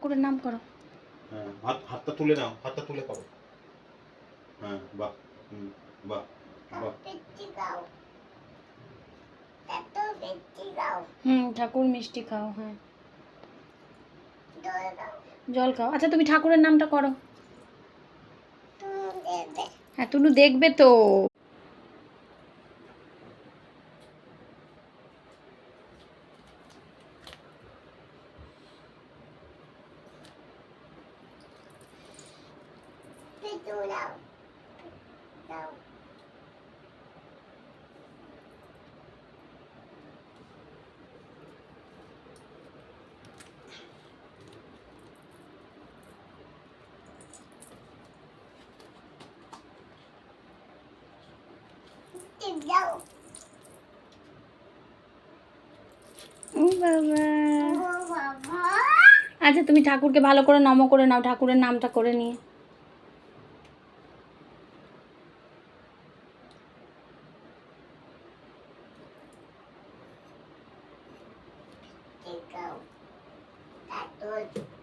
ঠাকুরের নাম করো। হ্যাঁ, হাতটা তুলে নাও, হাতটা তুলে করো। হ্যাঁ, বাহ, বাহ, বাহ। ঠাকুর মিষ্টি খাও। হ্যাঁ, জল খাও। আচ্ছা তুমি ঠাকুরের নামটা করো। হ্যাঁ, টুনু দেখবে তো। ও বাবা। আচ্ছা তুমি ঠাকুরকে ভালো করে নম করে নাও, ঠাকুরের নামটা করে নিয়ে। Go.